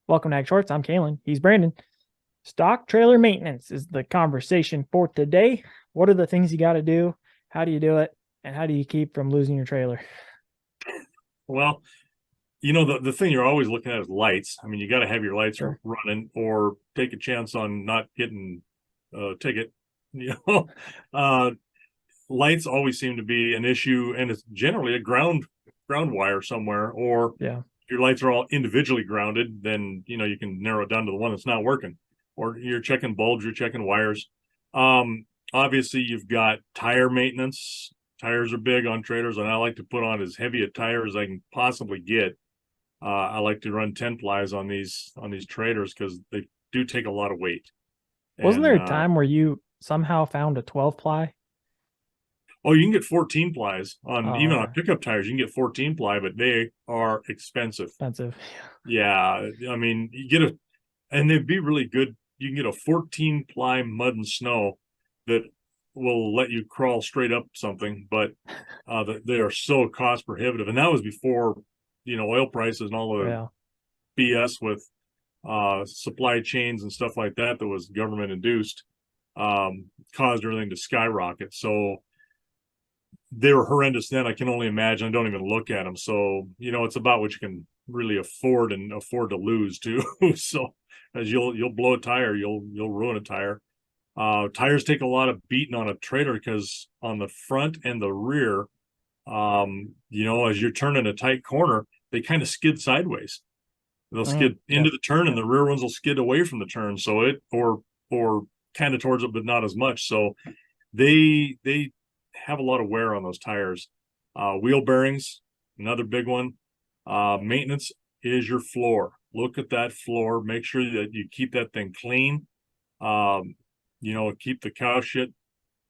Welcome to Ag Shorts. I'm Kalen. He's Brandon. Stock trailer maintenance is the conversation for today. What are the things you got to do? How do you do it? And how do you keep from losing your trailer? Well, the thing you're always looking at is lights. I mean, you got to have your lights Sure. running or take a chance on not getting a ticket. You know, uh, lights always seem to be an issue, and it's generally a ground wire somewhere. Or Yeah. if your lights are all individually grounded, then you can narrow it down to the one that's not working. Or you're checking bulbs, you're checking wires. Obviously, you've got tire maintenance. Tires are big on trailers, and I like to put on as heavy a tire as I can possibly get. I like to run 10 plies on these trailers because they do take a lot of weight. Wasn't there And a time where you somehow found a 12 ply? oh, you can get 14 plies on even on Okay. pickup tires. You can get 14 ply, but they are expensive. Expensive. Yeah, I mean, and they'd be really good. You can get a 14 ply mud and snow that will let you crawl straight up something, but they are so cost prohibitive. And that was before, oil prices and all the Yeah. BS with supply chains and stuff like that was government induced, caused everything to skyrocket. So they were horrendous then. I can only imagine. I don't even look at them. So, it's about what you can really afford and afford to lose too. So as you'll blow a tire, you'll ruin a tire. Tires take a lot of beating on a trailer because on the front and the rear, as you're turning a tight corner, they kind of skid sideways. They'll skid into Yep. the turn, and the rear ones will skid away from the turn. So or kind of towards it, but not as much. So they have a lot of wear on those tires. Wheel bearings, another big one. Maintenance is your floor. Look at that floor. Make sure that you keep that thing clean. Um, keep the cow shit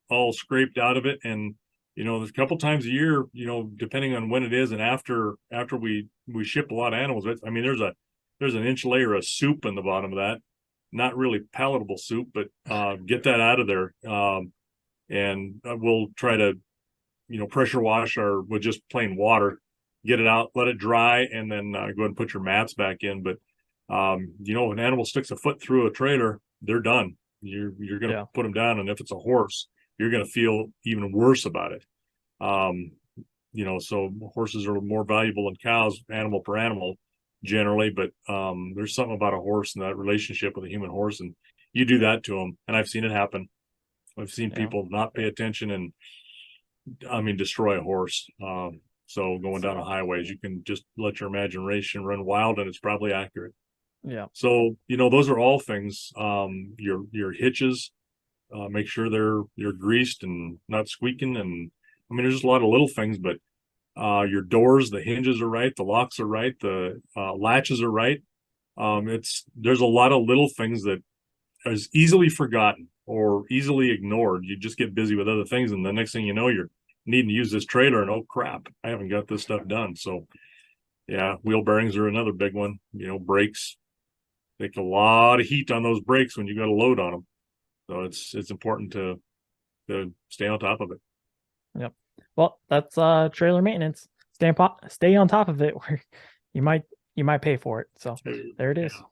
all scraped out of it. And there's a couple times a year, depending on when it is, and after we ship a lot of animals. I mean, there's an inch layer of soup in the bottom of that. Not really palatable soup, but get that out of there. And we'll try to, pressure wash or with just plain water, get it out, let it dry, and then go ahead and put your mats back in. But if an animal sticks a foot through a trailer, they're done. You're going to Yeah. put them down, and if it's a horse, you're going to feel even worse about it. Um, so horses are more valuable than cows, animal per animal, generally. But there's something about a horse and that relationship with a human horse, and you do that to them, and I've seen it happen. I've seen Yeah. people not pay attention and, I mean, destroy a horse. So going down a highways, you can just let your imagination run wild, and it's probably accurate. Yeah. So those are all things. Your hitches, make sure you're greased and not squeaking. And I mean, there's just a lot of little things, but your doors, the hinges are right, the locks are right, the latches are right. There's a lot of little things that is easily forgotten or easily ignored. You just get busy with other things, and the next thing you know, you're needing to use this trailer, and oh crap, I haven't got this stuff done. So yeah, wheel bearings are another big one. Brakes take a lot of heat on those brakes when you got a load on them. So it's important to stay on top of it. Yep. Well, that's trailer maintenance. Stay on top of it where you might you might pay for it. So there it Yeah. is.